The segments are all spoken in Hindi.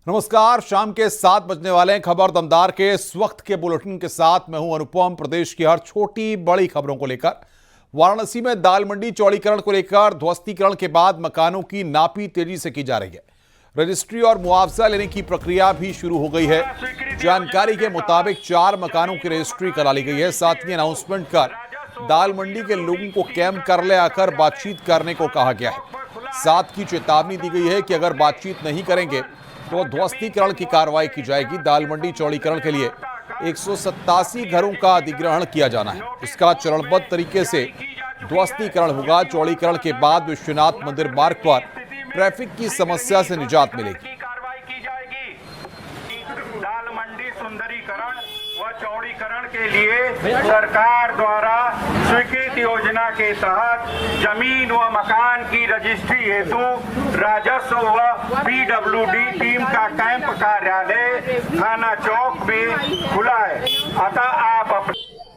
नमस्कार, शाम के 7 बजने वाले हैं। खबर दमदार के इस वक्त के बुलेटिन के साथ मैं हूं अनुपम। प्रदेश की हर छोटी बड़ी खबरों को लेकर वाराणसी में दाल मंडी चौड़ीकरण को लेकर ध्वस्तीकरण के बाद मकानों की नापी तेजी से की जा रही है। रजिस्ट्री और मुआवजा लेने की प्रक्रिया भी शुरू हो गई है। जानकारी के मुताबिक 4 मकानों की रजिस्ट्री करा ली गई है। साथ ही अनाउंसमेंट कर दाल मंडी के लोगों को कैंप कार्यालय आकर बातचीत करने को कहा गया है। साथ ही चेतावनी दी गई है कि अगर बातचीत नहीं करेंगे तो ध्वस्तीकरण की कार्रवाई की जाएगी। दाल मंडी चौड़ीकरण के लिए 187 घरों का अधिग्रहण किया जाना है। इसका चरणबद्ध तरीके से ध्वस्तीकरण होगा। चौड़ीकरण के बाद विश्वनाथ मंदिर मार्ग पर ट्रैफिक की समस्या से निजात मिलेगी। दाल मंडी सुंदरीकरण व चौड़ीकरण के लिए सरकार द्वारा स्वीकृत योजना के तहत जमीन व मकान की रजिस्ट्री हेतु राजस्व व पीडब्ल्यूडी टीम का कैंप कार्यालय थाना चौक में खुला है। अतः आप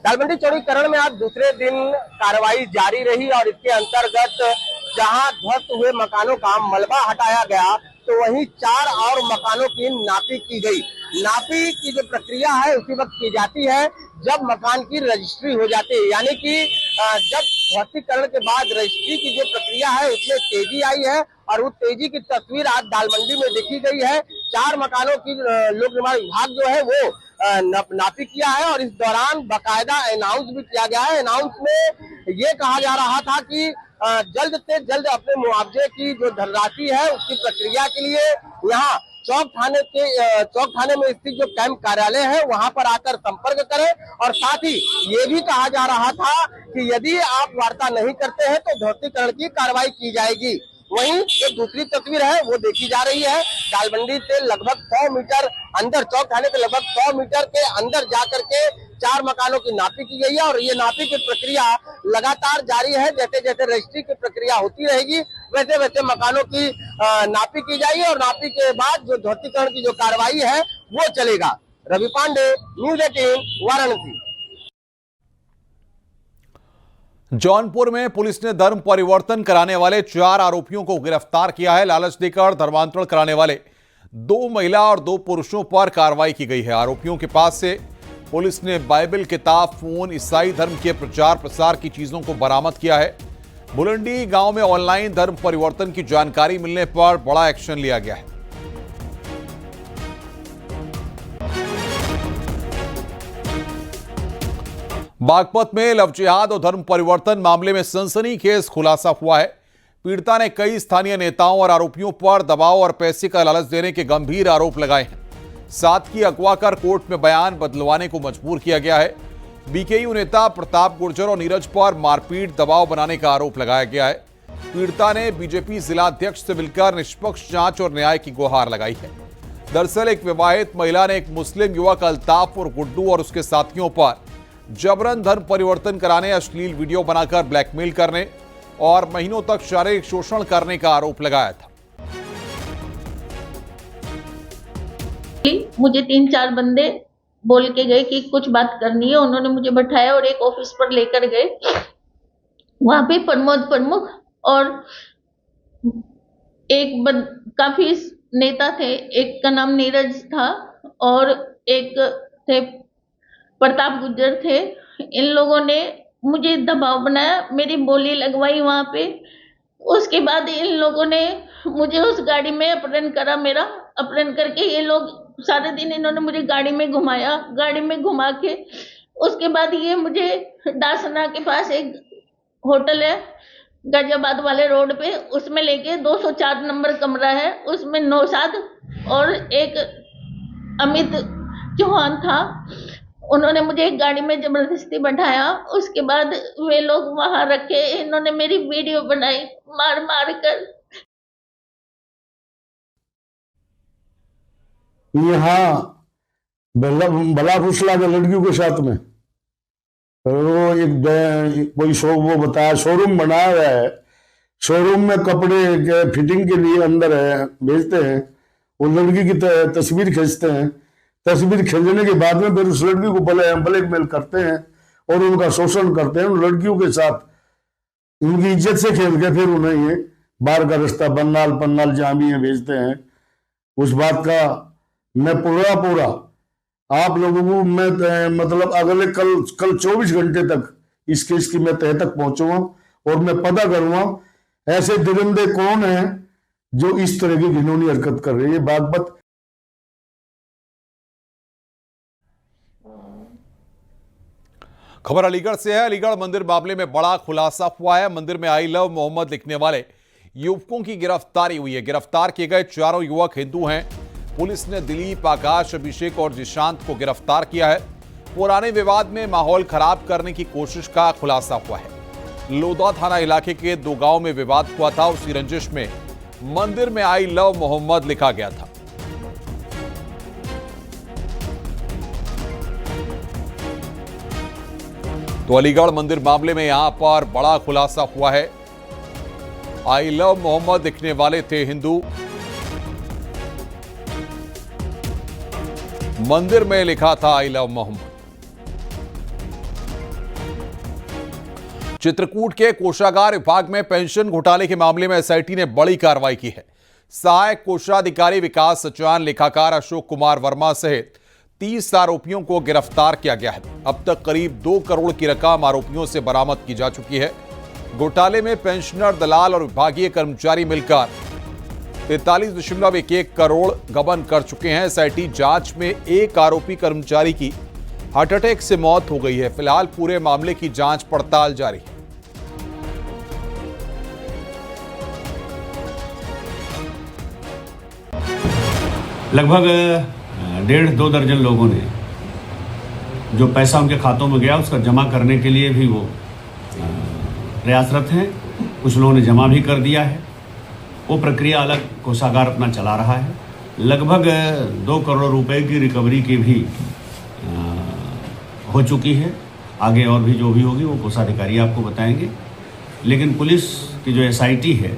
दाल मंडी चौड़ीकरण में आज दूसरे दिन कार्रवाई जारी रही और इसके अंतर्गत जहां ध्वस्त हुए मकानों का मलबा हटाया गया तो वहीं 4 और मकानों की नापी की गई। नापी की जो प्रक्रिया है उसी वक्त की जाती है जब मकान की रजिस्ट्री हो जाती है, यानी कि जब ध्वस्तीकरण के बाद रजिस्ट्री की जो प्रक्रिया है उसमें तेजी आई है और उस तेजी की तस्वीर आज दाल मंडी में देखी गई है। 4 मकानों की लोक निर्माण विभाग जो है वो नापी किया है और इस दौरान बाकायदा अनाउंस भी किया गया है। अनाउंस में ये कहा जा रहा था कि जल्द से जल्द अपने मुआवजे की जो धनराशि है उसकी प्रक्रिया के लिए यहाँ चौक थाने में स्थित जो कैंप कार्यालय है वहां पर आकर संपर्क करें और साथ ही ये भी कहा जा रहा था कि यदि आप वार्ता नहीं करते हैं तो ध्वस्तीकरण की कार्रवाई की जाएगी। वहीं जो दूसरी तस्वीर है वो देखी जा रही है। दाल मंडी से लगभग 100 मीटर अंदर, चौक थाने के लगभग 100 मीटर के अंदर जाकर के 4 मकानों की नापी की गई है और ये नापी की प्रक्रिया लगातार जारी है। जैसे जैसे रजिस्ट्री की प्रक्रिया होती रहेगी वैसे वैसे मकानों की नापी की जाएगी और नापी के बाद जो ध्वस्तीकरण की जो कार्रवाई है वो चलेगा। रवि पांडे, न्यूज़ 18, वाराणसी। जौनपुर में पुलिस ने धर्म परिवर्तन कराने वाले 4 आरोपियों को गिरफ्तार किया है। लालच देकर धर्मांतरण कराने वाले 2 महिला और 2 पुरुषों पर कार्रवाई की गई है। आरोपियों के पास से पुलिस ने बाइबल, किताब, फोन, ईसाई धर्म के प्रचार प्रसार की चीजों को बरामद किया है। बुलंडी गांव में ऑनलाइन धर्म परिवर्तन की जानकारी मिलने पर बड़ा एक्शन लिया गया है। बागपत में लव जिहाद और धर्म परिवर्तन मामले में सनसनीखेज खुलासा हुआ है। पीड़िता ने कई स्थानीय नेताओं और आरोपियों पर दबाव और पैसे का लालच देने के गंभीर आरोप लगाए हैं। साथ ही अगवा कर कोर्ट में बयान बदलवाने को मजबूर किया गया है। बीकेयू नेता प्रताप गुर्जर और नीरज पर मारपीट, दबाव बनाने का आरोप लगाया गया है। पीड़िता ने बीजेपी जिलाध्यक्ष से मिलकर निष्पक्ष जांच और न्याय की गुहार लगाई है। दरअसल एक विवाहित महिला ने एक मुस्लिम युवक अल्ताफ और गुड्डू और उसके साथियों पर जबरन धर्म परिवर्तन कराने, अश्लील वीडियो बनाकर ब्लैकमेल करने और महीनों तक शारीरिक शोषण करने का आरोप लगाया था। मुझे 3-4 बंदे बोल के गए कि कुछ बात करनी है। उन्होंने मुझे बैठाया और एक ऑफिस पर लेकर गए। वहां पे प्रमोद प्रमुख और काफी नेता थे। एक का नाम नीरज था और एक थे प्रताप गुर्जर थे। इन लोगों ने मुझे दबाव बनाया, मेरी बोली लगवाई वहां पे। उसके बाद इन लोगों ने मुझे उस गाड़ी में अपहरण करा। मेरा अपहरण करके ये लोग सारे दिन इन्होंने मुझे गाड़ी में घुमाया। गाड़ी में घुमा के उसके बाद ये मुझे दासना के पास एक होटल है गाजियाबाद वाले रोड पे, उसमें लेके 204 नंबर कमरा है, उसमें नौशाद और एक अमित चौहान था। उन्होंने मुझे एक गाड़ी में जबरदस्ती बैठाया। उसके बाद वे लोग वहां रखे। इन्होंने मेरी वीडियो बनाई मार मार कर। यहाँ बला फुसला के लड़कियों के साथ में वो एक कोई वो बताया शोरूम बनाया हुआ है। शोरूम में कपड़े के फिटिंग के लिए अंदर है भेजते हैं। वो लड़की की तस्वीर खींचते हैं। तस्वीर खींचने के बाद में फिर उस लड़की को ब्लैकमेल करते हैं और उनका शोषण करते हैं। उन लड़कियों के साथ उनकी इज्जत से खेल के फिर उन्हें बाहर का रास्ता बन्नाल पन्नाल जहां भी भेजते हैं। उस बात का मैं पूरा आप लोगों को मैं मतलब अगले कल 24 घंटे तक इस केस की मैं तह तक पहुंचूंगा और मैं पता करूंगा ऐसे दरिंदे कौन हैं जो इस तरह की घिनौनी हरकत कर रहे हैं। बागपत खबर अलीगढ़ से है। अलीगढ़ मंदिर मामले में बड़ा खुलासा हुआ है। मंदिर में आई लव मोहम्मद लिखने वाले युवकों की गिरफ्तारी हुई है। गिरफ्तार किए गए चारों युवक हिंदू हैं। पुलिस ने दिलीप, आकाश, अभिषेक और जिशांत को गिरफ्तार किया है। पुराने विवाद में माहौल खराब करने की कोशिश का खुलासा हुआ है। लोधा थाना इलाके के 2 गांव में विवाद हुआ था। उसी रंजिश में मंदिर में आई लव मोहम्मद लिखा गया था। तो अलीगढ़ मंदिर मामले में यहां पर बड़ा खुलासा हुआ है। आई लव मोहम्मद लिखने वाले थे हिंदू। मंदिर में लिखा था आई लव मोहम्मद। चित्रकूट के कोषागार विभाग में पेंशन घोटाले के मामले में एसआईटी ने बड़ी कार्रवाई की है। सहायक कोषाधिकारी विकास सचान, लेखाकार अशोक कुमार वर्मा सहित 30 आरोपियों को गिरफ्तार किया गया है। अब तक करीब 2 करोड़ की रकम आरोपियों से बरामद की जा चुकी है। घोटाले में पेंशनर, दलाल और विभागीय कर्मचारी मिलकर 43.11 करोड़ गबन कर चुके हैं। एसआईटी जांच में एक आरोपी कर्मचारी की हार्ट अटैक से मौत हो गई है। फिलहाल पूरे मामले की जांच पड़ताल जारी है। लगभग 1.5-2 दर्जन लोगों ने जो पैसा उनके खातों में गया उसका जमा करने के लिए भी वो प्रयासरत हैं। कुछ लोगों ने जमा भी कर दिया है। वो प्रक्रिया अलग कोषागार अपना चला रहा है। लगभग 2 करोड़ रुपए की रिकवरी की भी हो चुकी है। आगे और भी जो भी होगी वो कोषाधिकारी आपको बताएंगे। लेकिन पुलिस की जो एसआईटी है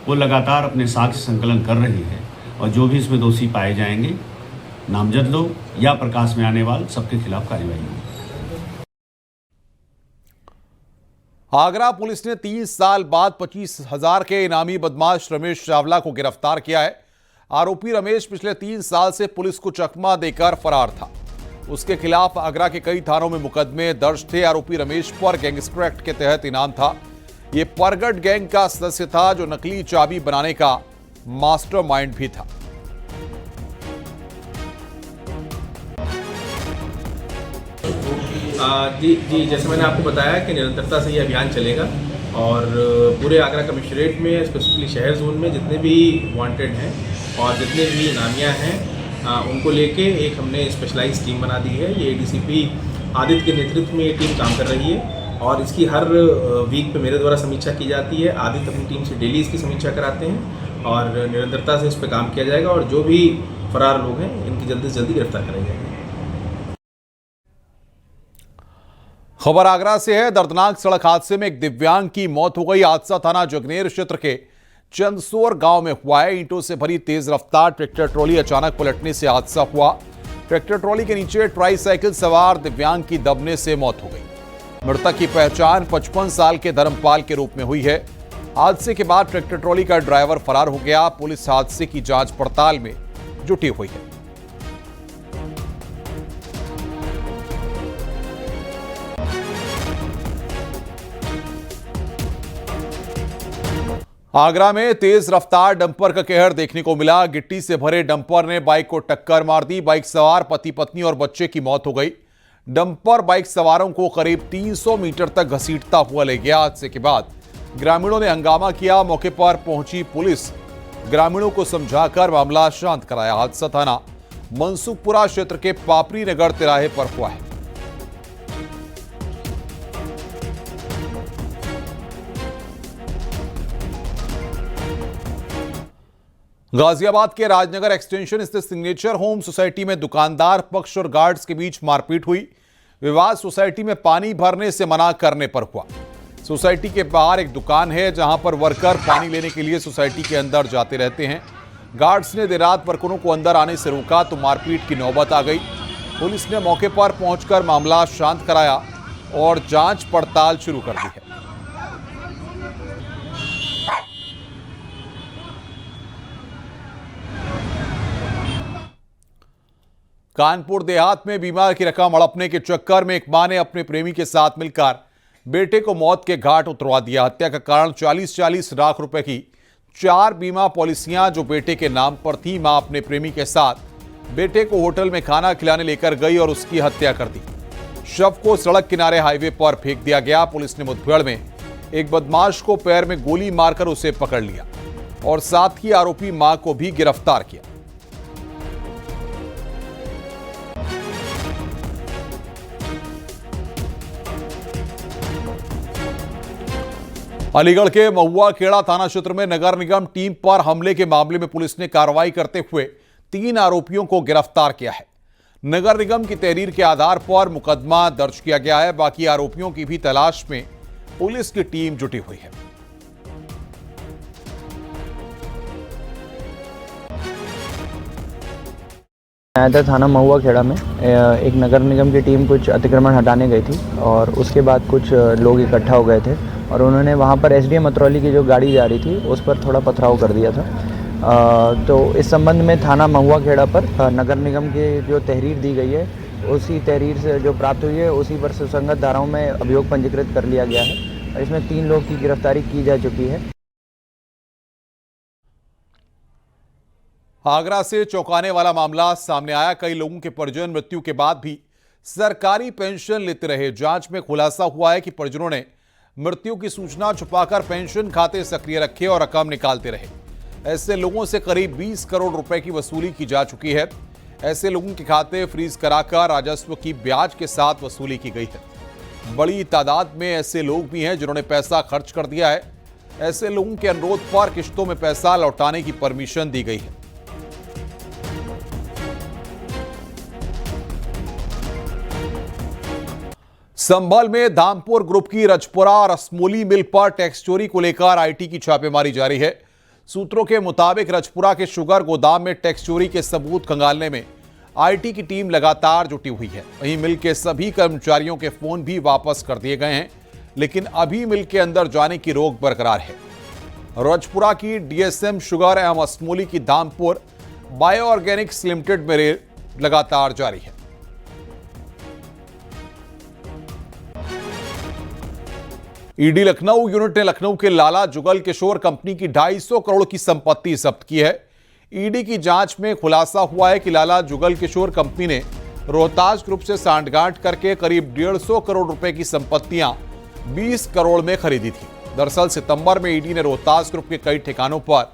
वो लगातार अपने साक्ष्य संकलन कर रही है और जो भी इसमें दोषी पाए जाएंगे, नामजद लोग या प्रकाश में आने वाले, सबके खिलाफ कार्रवाई होगी। आगरा पुलिस ने 3 साल बाद 25,000 के इनामी बदमाश रमेश चावला को गिरफ्तार किया है। आरोपी रमेश पिछले 3 साल से पुलिस को चकमा देकर फरार था। उसके खिलाफ आगरा के कई थानों में मुकदमे दर्ज थे। आरोपी रमेश पर गैंगस्टर एक्ट के तहत इनाम था। यह परगट गैंग का सदस्य था जो नकली चाबी बनाने का मास्टरमाइंड भी था। जी, जैसे मैंने आपको बताया कि निरंतरता से ये अभियान चलेगा और पूरे आगरा कमिश्नरेट में, स्पेसिफिकली शहर जोन में जितने भी वांटेड हैं और जितने भी इनामियां हैं उनको लेके एक हमने स्पेशलाइज टीम बना दी है। ये एडीसीपी आदित्य के नेतृत्व में ये टीम काम कर रही है और इसकी हर वीक पे मेरे द्वारा समीक्षा की जाती है। आदित्य अपनी टीम से डेली इसकी समीक्षा कराते हैं और निरंतरता से इस पर काम किया जाएगा और जो भी फरार लोग हैं इनकी जल्दी से जल्दी गिरफ्तार कराई जाएगी। खबर आगरा से है। दर्दनाक सड़क हादसे में एक दिव्यांग की मौत हो गई। हादसा थाना जगनेर क्षेत्र के चंदसोर गांव में हुआ है। ईंटों से भरी तेज रफ्तार ट्रैक्टर ट्रॉली अचानक पलटने से हादसा हुआ। ट्रैक्टर ट्रॉली के नीचे ट्राईसाइकिल सवार दिव्यांग की दबने से मौत हो गई। मृतक की पहचान 55 साल के धर्मपाल के रूप में हुई है। हादसे के बाद ट्रैक्टर ट्रॉली का ड्राइवर फरार हो गया। पुलिस हादसे की जांच पड़ताल में जुटी हुई है। आगरा में तेज रफ्तार डंपर का कहर देखने को मिला। गिट्टी से भरे डंपर ने बाइक को टक्कर मार दी। बाइक सवार पति पत्नी और बच्चे की मौत हो गई। डंपर बाइक सवारों को करीब 300 मीटर तक घसीटता हुआ ले गया। हादसे के बाद ग्रामीणों ने हंगामा किया। मौके पर पहुंची पुलिस ग्रामीणों को समझाकर मामला शांत कराया। हादसा थाना मनसुखपुरा क्षेत्र के पापरी नगर तिराहे पर हुआ है। गाजियाबाद के राजनगर एक्सटेंशन स्थित सिग्नेचर होम सोसाइटी में दुकानदार पक्ष और गार्ड्स के बीच मारपीट हुई। विवाद सोसाइटी में पानी भरने से मना करने पर हुआ। सोसाइटी के बाहर एक दुकान है जहां पर वर्कर पानी लेने के लिए सोसाइटी के अंदर जाते रहते हैं। गार्ड्स ने देर रात वर्करों को अंदर आने से रोका तो मारपीट की नौबत आ गई। पुलिस ने मौके पर पहुंचकर मामला शांत कराया और जांच पड़ताल शुरू कर दी है। कानपुर देहात में बीमा की रकम हड़पने के चक्कर में एक मां ने अपने प्रेमी के साथ मिलकर बेटे को मौत के घाट उतरवा दिया। हत्या का कारण 40-40 लाख रुपए की 4 बीमा पॉलिसियां जो बेटे के नाम पर थी। मां अपने प्रेमी के साथ बेटे को होटल में खाना खिलाने लेकर गई और उसकी हत्या कर दी। शव को सड़क किनारे हाईवे पर फेंक दिया गया। पुलिस ने मुठभेड़ में एक बदमाश को पैर में गोली मारकर उसे पकड़ लिया और साथ ही आरोपी मां को भी गिरफ्तार किया। अलीगढ़ के महुआ खेड़ा थाना क्षेत्र में नगर निगम टीम पर हमले के मामले में पुलिस ने कार्रवाई करते हुए 3 आरोपियों को गिरफ्तार किया है। नगर निगम की तहरीर के आधार पर मुकदमा दर्ज किया गया है। बाकी आरोपियों की भी तलाश में पुलिस की टीम जुटी हुई है। आया था थाना महुआ खेड़ा में एक नगर निगम की टीम कुछ अतिक्रमण हटाने गई थी और उसके बाद कुछ लोग इकट्ठा हो गए थे और उन्होंने वहां पर एसडीएम अतरौली की जो गाड़ी जा रही थी उस पर थोड़ा पथराव कर दिया था। तो इस संबंध में थाना महुआ खेड़ा पर नगर निगम की जो तहरीर दी गई है उसी तहरीर से जो प्राप्त हुई है उसी पर सुसंगत धाराओं में अभियोग पंजीकृत कर लिया गया है और इसमें 3 लोग की गिरफ्तारी की जा चुकी है। आगरा से चौंकाने वाला मामला सामने आया। कई लोगों के परिजन मृत्यु के बाद भी सरकारी पेंशन लेते रहे। जांच में खुलासा हुआ है कि परिजनों ने मृत्यु की सूचना छुपाकर पेंशन खाते सक्रिय रखे और रकम निकालते रहे। ऐसे लोगों से करीब 20 करोड़ रुपए की वसूली की जा चुकी है। ऐसे लोगों के खाते फ्रीज कराकर राजस्व की ब्याज के साथ वसूली की गई है। बड़ी तादाद में ऐसे लोग भी हैं जिन्होंने पैसा खर्च कर दिया है। ऐसे लोगों के अनुरोध पर किश्तों में पैसा लौटाने की परमिशन दी गई है। संभल में धामपुर ग्रुप की रजपुरा और असमोली मिल पर टैक्स चोरी को लेकर आईटी की छापेमारी जारी है। सूत्रों के मुताबिक रजपुरा के शुगर गोदाम में टैक्स चोरी के सबूत खंगालने में आईटी की टीम लगातार जुटी हुई है। वहीं मिल के सभी कर्मचारियों के फोन भी वापस कर दिए गए हैं, लेकिन अभी मिल के अंदर जाने की रोक बरकरार है। रजपुरा की डीएसएम शुगर एवं असमोली की धामपुर बायो ऑर्गेनिक्स लिमिटेड में रेड लगातार जारी है। ईडी लखनऊ यूनिट ने लखनऊ के लाला जुगल किशोर कंपनी की 250 करोड़ की संपत्ति जब्त की है। ईडी की जांच में खुलासा हुआ है कि लाला जुगल किशोर कंपनी ने रोहतास ग्रुप से सांठगांठ करके करीब 150 करोड़ रुपए की संपत्तियां 20 करोड़ में खरीदी थी। दरअसल सितंबर में ईडी ने रोहतास ग्रुप के कई ठिकानों पर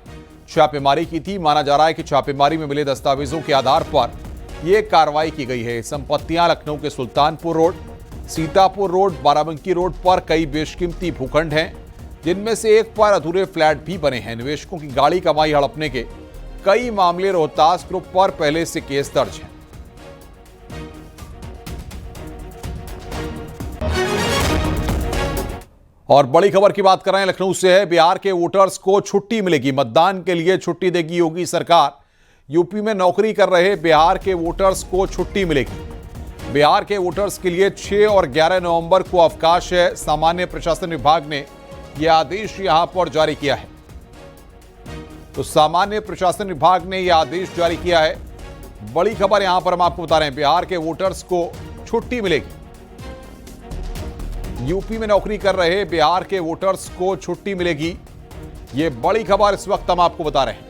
छापेमारी की थी। माना जा रहा है कि छापेमारी में मिले दस्तावेजों के आधार पर यह कार्रवाई की गई है। संपत्तियां लखनऊ के Sultanpur road, Sitapur road, Barabanki road पर कई बेशकीमती भूखंड हैं, जिनमें से एक पर अधूरे फ्लैट भी बने हैं। निवेशकों की गाड़ी कमाई हड़पने के कई मामले रोहतास ग्रुप पर पहले से केस दर्ज हैं। और बड़ी खबर की बात कर रहे हैं, लखनऊ से है। बिहार के वोटर्स को छुट्टी मिलेगी। मतदान के लिए छुट्टी देगी योगी सरकार। यूपी में नौकरी कर रहे बिहार के वोटर्स को छुट्टी मिलेगी। बिहार के वोटर्स के लिए 6 और 11 नवंबर को अवकाश है। सामान्य प्रशासन विभाग ने यह आदेश यहां पर जारी किया है। तो सामान्य प्रशासन विभाग ने यह आदेश जारी किया है। बड़ी खबर यहां पर हम आपको बता रहे हैं, बिहार के वोटर्स को छुट्टी मिलेगी। यूपी में नौकरी कर रहे बिहार के वोटर्स को छुट्टी मिलेगी। यह बड़ी खबर इस वक्त हम आपको बता रहे हैं।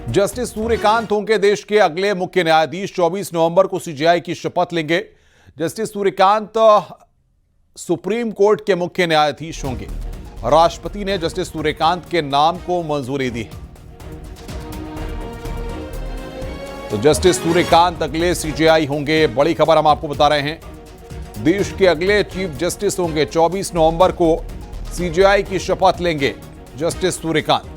जस्टिस सूर्यकांत होंगे देश के अगले मुख्य न्यायाधीश। 24 नवंबर को सीजेआई की शपथ लेंगे। जस्टिस सूर्यकांत सुप्रीम कोर्ट के मुख्य न्यायाधीश होंगे। राष्ट्रपति ने जस्टिस सूर्यकांत के नाम को मंजूरी दी है। तो जस्टिस सूर्यकांत अगले सीजेआई होंगे। बड़ी खबर हम आपको बता रहे हैं, देश के अगले चीफ जस्टिस होंगे। 24 नवंबर को सीजेआई की शपथ लेंगे जस्टिस सूर्यकांत।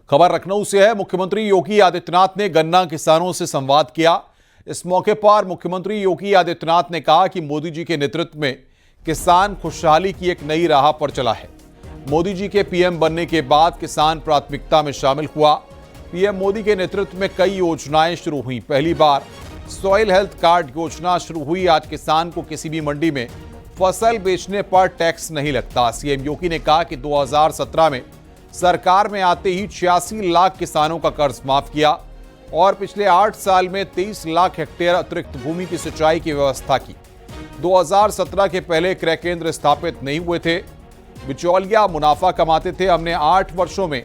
खबर लखनऊ से है। मुख्यमंत्री योगी आदित्यनाथ ने गन्ना किसानों से संवाद किया। इस मौके पर मुख्यमंत्री योगी आदित्यनाथ ने कहा कि मोदी जी के नेतृत्व में किसान खुशहाली की एक नई राह पर चला है। मोदी जी के पीएम बनने के बाद किसान प्राथमिकता में शामिल हुआ। पीएम मोदी के नेतृत्व में कई योजनाएं शुरू हुई। पहली बार सॉइल हेल्थ कार्ड योजना शुरू हुई। आज किसान को किसी भी मंडी में फसल बेचने पर टैक्स नहीं लगता। सीएम योगी ने कहा कि 2017 में सरकार में आते ही 86 लाख किसानों का कर्ज माफ किया और पिछले 8 साल में 23 लाख हेक्टेयर अतिरिक्त भूमि की सिंचाई की व्यवस्था की। 2017 के पहले क्रय केंद्र स्थापित नहीं हुए थे, बिचौलिया मुनाफा कमाते थे। हमने 8 वर्षों में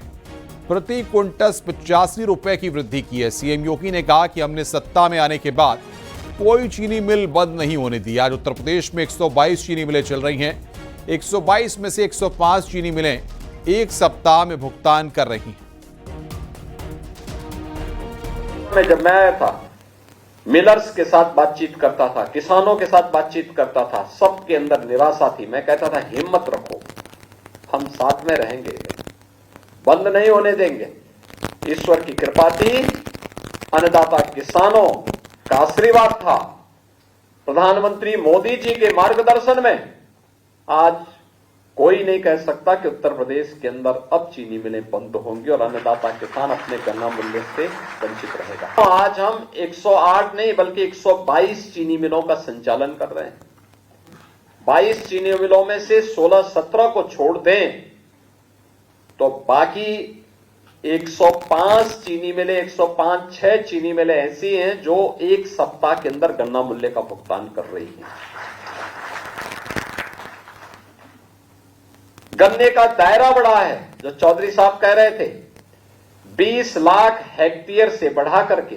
प्रति क्विंटल 85 रुपए की वृद्धि की है। सीएम योगी ने कहा कि हमने सत्ता में आने के बाद कोई चीनी मिल बंद नहीं होने दी। आज उत्तर प्रदेश में 122 चीनी मिलें चल रही हैं। 122 में से 105 चीनी मिलें एक सप्ताह में भुगतान कर रही हैं। जब मैं आया था, मिलर्स के साथ बातचीत करता था, किसानों के साथ बातचीत करता था, सबके अंदर निराशा थी। मैं कहता था हिम्मत रखो, हम साथ में रहेंगे, बंद नहीं होने देंगे। ईश्वर की कृपा थी, अन्नदाता किसानों का आशीर्वाद था, प्रधानमंत्री मोदी जी के मार्गदर्शन में आज कोई नहीं कह सकता कि उत्तर प्रदेश के अंदर अब चीनी मिलें बंद होंगी और अन्नदाता किसान अपने गन्ना मूल्य से वंचित रहेगा। तो आज हम 108 नहीं बल्कि 122 चीनी मिलों का संचालन कर रहे हैं। 22 चीनी मिलों में से 16-17 को छोड़ दें तो बाकी 105 चीनी मिलें, 105-6 चीनी मिलें ऐसी हैं जो एक सप्ताह के अंदर गन्ना मूल्य का भुगतान कर रही हैं। गन्ने का दायरा बढ़ा है, जो चौधरी साहब कह रहे थे, 20 लाख हेक्टेयर से बढ़ा करके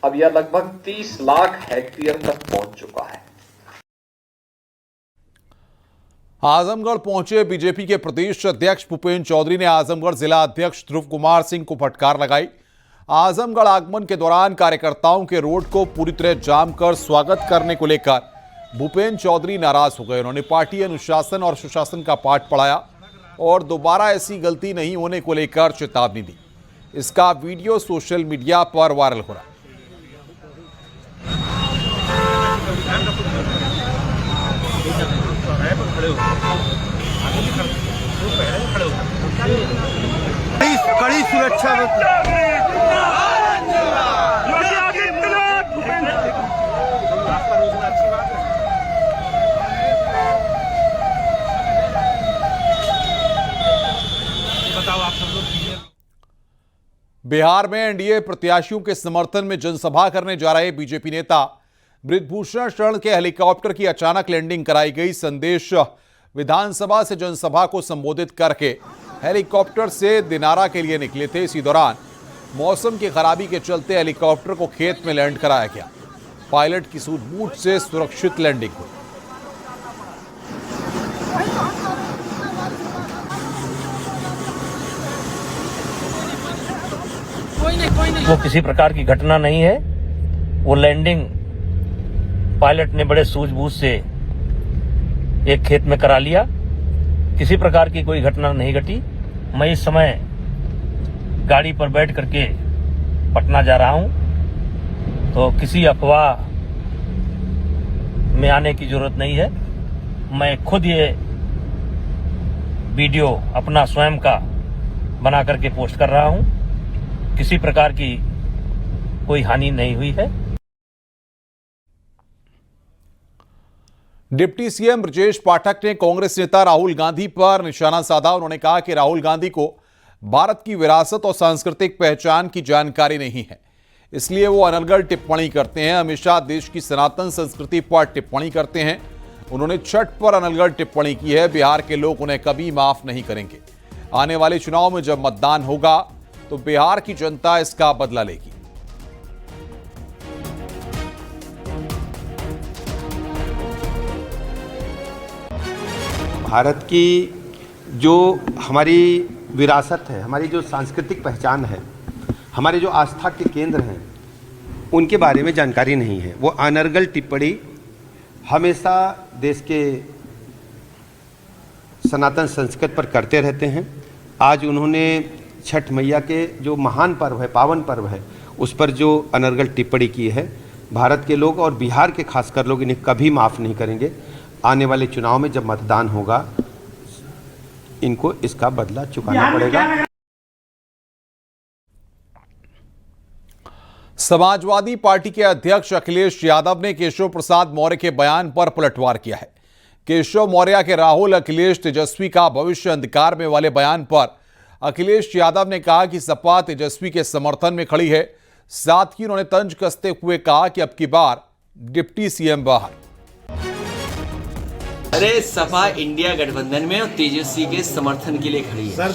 अब यह लगभग 30 लाख हेक्टेयर तक पहुंच चुका है। आजमगढ़ पहुंचे बीजेपी के प्रदेश अध्यक्ष भूपेंद्र चौधरी ने आजमगढ़ जिला अध्यक्ष ध्रुव कुमार सिंह को फटकार लगाई। आजमगढ़ आगमन के दौरान कार्यकर्ताओं के रोड को पूरी तरह जाम कर स्वागत करने को लेकर भूपेंद्र चौधरी नाराज हो गए। उन्होंने पार्टी अनुशासन और सुशासन का पाठ पढ़ाया और दोबारा ऐसी गलती नहीं होने को लेकर चेतावनी दी। इसका वीडियो सोशल मीडिया पर वायरल हो रहा है। कड़ी सुरक्षा बिहार में एनडीए प्रत्याशियों के समर्थन में जनसभा करने जा रहे बीजेपी नेता बृजभूषण शरण के हेलीकॉप्टर की अचानक लैंडिंग कराई गई। संदेश विधानसभा से जनसभा को संबोधित करके हेलीकॉप्टर से दिनारा के लिए निकले थे। इसी दौरान मौसम की खराबी के चलते हेलीकॉप्टर को खेत में लैंड कराया गया। पायलट की सूझबूझ से सुरक्षित लैंडिंग हुई। वो किसी प्रकार की घटना नहीं है। वो लैंडिंग पायलट ने बड़े सूझबूझ से एक खेत में करा लिया। किसी प्रकार की कोई घटना नहीं घटी। मैं इस समय गाड़ी पर बैठ करके पटना जा रहा हूं, तो किसी अफवाह में आने की जरूरत नहीं है। मैं खुद ये वीडियो अपना स्वयं का बना करके पोस्ट कर रहा हूं। किसी प्रकार की कोई हानि नहीं हुई है। डिप्टी सीएम ब्रजेश पाठक ने कांग्रेस नेता राहुल गांधी पर निशाना साधा। उन्होंने कहा कि राहुल गांधी को भारत की विरासत और सांस्कृतिक पहचान की जानकारी नहीं है, इसलिए वो अनर्गल टिप्पणी करते हैं। हमेशा देश की सनातन संस्कृति पर टिप्पणी करते हैं। उन्होंने छठ पर अनर्गल टिप्पणी की है। बिहार के लोग उन्हें कभी माफ नहीं करेंगे। आने वाले चुनाव में जब मतदान होगा तो बिहार की जनता इसका बदला लेगी। भारत की जो हमारी विरासत है, हमारी जो सांस्कृतिक पहचान है, हमारे जो आस्था के केंद्र हैं, उनके बारे में जानकारी नहीं है। वो अनर्गल टिप्पणी हमेशा देश के सनातन संस्कृति पर करते रहते हैं। आज उन्होंने छठ मैया के जो महान पर्व है, पावन पर्व है, उस पर जो अनर्गल टिप्पणी की है, भारत के लोग और बिहार के खासकर लोग इन्हें कभी माफ़ नहीं करेंगे। आने वाले चुनाव में जब मतदान होगा, इनको इसका बदला चुकाना पड़ेगा। समाजवादी पार्टी के अध्यक्ष अखिलेश यादव ने केशव प्रसाद मौर्य के बयान पर पलटवार किया है। केशव मौर्य के राहुल, अखिलेश, तेजस्वी का भविष्य अंधकार में वाले बयान पर अखिलेश यादव ने कहा कि सपा तेजस्वी के समर्थन में खड़ी है। साथ ही उन्होंने तंज कसते हुए कहा कि अब की बार डिप्टी सीएम बाहर। अरे सपा इंडिया गठबंधन में और तेजस्वी के समर्थन के लिए खड़ी है। सर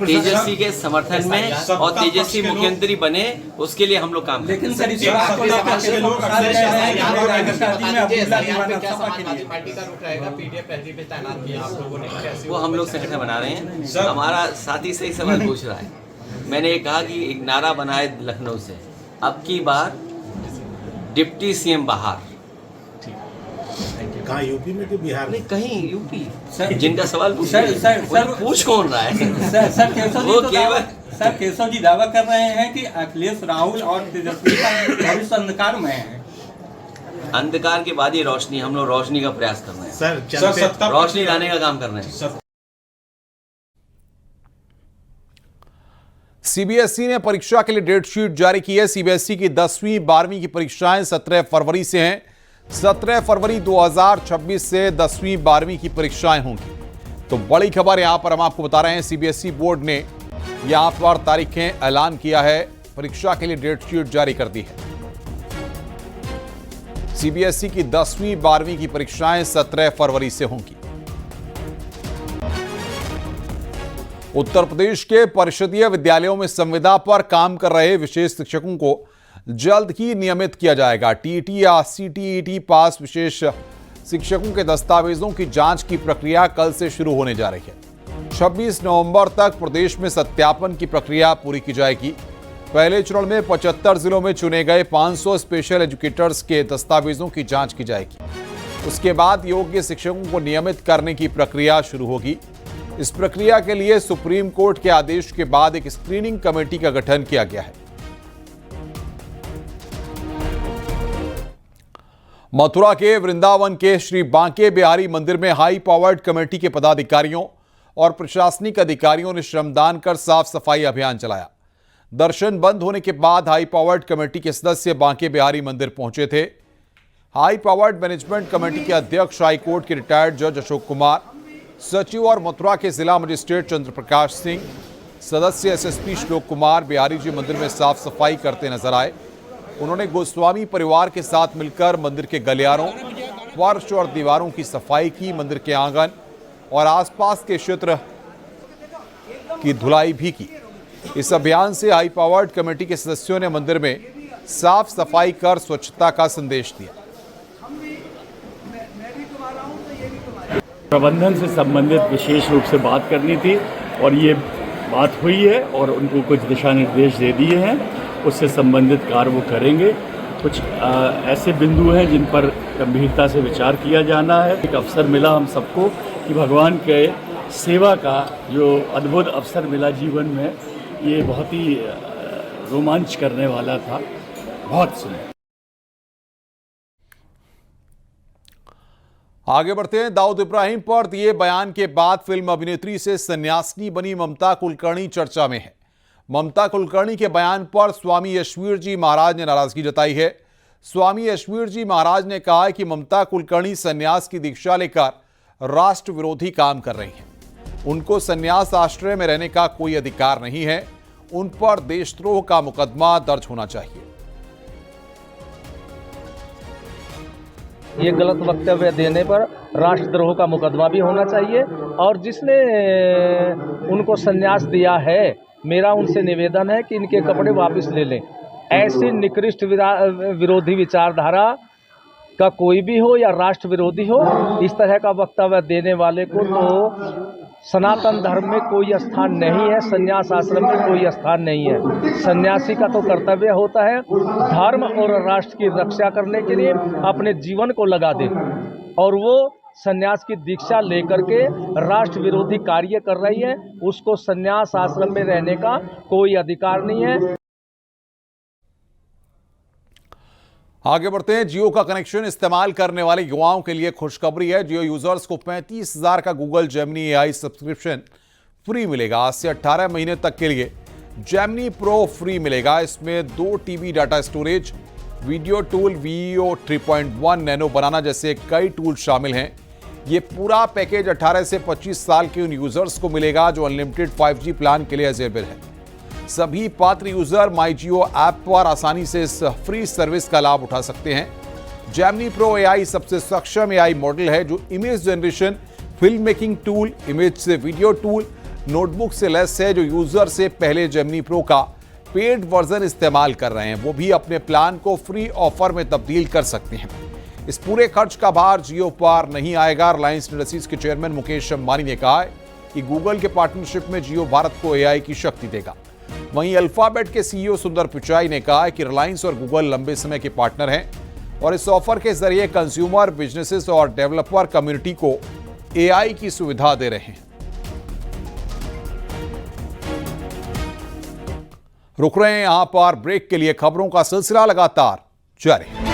तेजस्वी के समर्थन में और तेजस्वी मुख्यमंत्री बने उसके लिए हम लोग काम करते हैं। वो हम लोग संगठन बना रहे हैं। हमारा साथी सही सवाल पूछ रहा है। मैंने ये कहा कि एक नारा बना है लखनऊ से, अब की बार डिप्टी सीएम बाहर। कहाँ, यूपी में कि बिहार में? कहीं यूपी। जिनका सवाल पूछ कौन रहा है? वो केवल सर केशव जी दावा कर रहे हैं कि अखिलेश, राहुल और तेजस्वी का भविष्य अंधकार में है। अंधकार के बाद ही रोशनी, हम लोग रोशनी का प्रयास कर रहे हैं सर, रोशनी लाने का काम कर रहे हैं। सीबीएसई ने परीक्षा के लिए डेट शीट जारी की है। सीबीएसई की 10वीं 12वीं की परीक्षाएं 17 फरवरी से हैं। 17 फरवरी 2026 से 10वीं 12वीं की परीक्षाएं होंगी। तो बड़ी खबर यहां पर हम आपको बता रहे हैं, सीबीएसई बोर्ड ने यहां पर तारीखें ऐलान किया है, परीक्षा के लिए डेट शीट जारी कर दी है। सीबीएसई की 10वीं 12वीं की परीक्षाएं 17 फरवरी से होंगी। उत्तर प्रदेश के परिषदीय विद्यालयों में संविदा पर काम कर रहे विशेष शिक्षकों को जल्द ही नियमित किया जाएगा। टीईटी या सीटीईटी पास विशेष शिक्षकों के दस्तावेजों की जांच की प्रक्रिया कल से शुरू होने जा रही है। 26 नवंबर तक प्रदेश में सत्यापन की प्रक्रिया पूरी की जाएगी। पहले चरण में 75 जिलों में चुने गए 500 स्पेशल एजुकेटर्स के दस्तावेजों की जांच की जाएगी। उसके बाद योग्य शिक्षकों को नियमित करने की प्रक्रिया शुरू होगी। इस प्रक्रिया के लिए सुप्रीम कोर्ट के आदेश के बाद एक स्क्रीनिंग कमेटी का गठन किया गया है। मथुरा के वृंदावन के श्री बांके बिहारी मंदिर में हाई पावर्ड कमेटी के पदाधिकारियों और प्रशासनिक अधिकारियों ने श्रमदान कर साफ सफाई अभियान चलाया। दर्शन बंद होने के बाद हाई पावर्ड कमेटी के सदस्य बांके बिहारी मंदिर पहुंचे थे। हाई पावर्ड मैनेजमेंट कमेटी के अध्यक्ष हाईकोर्ट के रिटायर्ड जज अशोक कुमार, सचिव और मथुरा के जिला मजिस्ट्रेट चंद्र प्रकाश सिंह, सदस्य एसएसपी श्लोक कुमार बिहारी जी मंदिर में साफ सफाई करते नजर आए। उन्होंने गोस्वामी परिवार के साथ मिलकर मंदिर के गलियारों, फर्श और दीवारों की सफाई की। मंदिर के आंगन और आसपास के क्षेत्र की धुलाई भी की। इस अभियान से हाई पावर्ड कमेटी के सदस्यों ने मंदिर में साफ सफाई कर स्वच्छता का संदेश दिया। प्रबंधन से संबंधित विशेष रूप से बात करनी थी और ये बात हुई है और उनको कुछ दिशा निर्देश दे दिए हैं, उससे संबंधित कार्य वो करेंगे। कुछ ऐसे बिंदु हैं जिन पर गंभीरता से विचार किया जाना है। एक अवसर मिला हम सबको कि भगवान के सेवा का जो अद्भुत अवसर मिला जीवन में, ये बहुत ही रोमांच करने वाला था। बहुत सुंदर। आगे बढ़ते हैं। दाऊद इब्राहिम पर दिए बयान के बाद फिल्म अभिनेत्री से सन्यासिनी बनी ममता कुलकर्णी चर्चा में है। ममता कुलकर्णी के बयान पर स्वामी यशवीर जी महाराज ने नाराजगी जताई है। स्वामी यशवीर जी महाराज ने कहा है कि ममता कुलकर्णी सन्यास की दीक्षा लेकर राष्ट्र विरोधी काम कर रही हैं। उनको सन्यास आश्रय में रहने का कोई अधिकार नहीं है। उन पर देशद्रोह का मुकदमा दर्ज होना चाहिए। ये गलत वक्तव्य देने पर राष्ट्रद्रोह का मुकदमा भी होना चाहिए और जिसने उनको संन्यास दिया है, मेरा उनसे निवेदन है कि इनके कपड़े वापस ले लें। ऐसी निकृष्ट विरोधी विचारधारा का कोई भी हो या राष्ट्र विरोधी हो, इस तरह का वक्तव्य देने वाले को तो सनातन धर्म में कोई स्थान नहीं है, संन्यास आश्रम में कोई स्थान नहीं है। सन्यासी का तो कर्तव्य होता है धर्म और राष्ट्र की रक्षा करने के लिए अपने जीवन को लगा दे, और वो सन्यास की दीक्षा लेकर के राष्ट्र विरोधी कार्य कर रही है। उसको सन्यास आश्रम में रहने का कोई अधिकार नहीं है। आगे बढ़ते हैं। जियो का कनेक्शन इस्तेमाल करने वाले युवाओं के लिए खुशखबरी है। जियो यूजर्स को 35,000 का Google Gemini AI subscription free मिलेगा। आज से 18 महीने तक के लिए जेमिनी प्रो फ्री मिलेगा। इसमें 2 TB data storage, video tool, VEO 3.1 nano banana जैसे कई टूल शामिल हैं। ये पूरा पैकेज 18 से 25 साल के उन यूजर्स को मिलेगा जो अनलिमिटेड 5G प्लान के लिए एलिजिबल है। सभी पात्र यूजर माई जियो ऐप पर आसानी से इस फ्री सर्विस का लाभ उठा सकते हैं। जेमिनी प्रो AI सबसे सक्षम AI मॉडल है जो image generation, film making tool, image से वीडियो टूल, नोटबुक से लेस है। जो यूजर से पहले जेमिनी प्रो का पेड वर्जन इस्तेमाल कर रहे हैं वो भी अपने प्लान को फ्री ऑफर में तब्दील कर सकते हैं। इस पूरे खर्च का भार जियो पर नहीं आएगा। रिलायंस इंडस्ट्रीज के चेयरमैन मुकेश अंबानी ने कहा है कि गूगल के पार्टनरशिप में जियो भारत को AI की शक्ति देगा। वहीं अल्फाबेट के CEO सुंदर पिचाई ने कहा है कि रिलायंस और गूगल लंबे समय के पार्टनर हैं और इस ऑफर के जरिए कंज्यूमर, बिजनेसेस और डेवलपर कम्युनिटी को AI की सुविधा दे रहे हैं। रुक रहे हैं यहां पर ब्रेक के लिए। खबरों का सिलसिला लगातार जारी।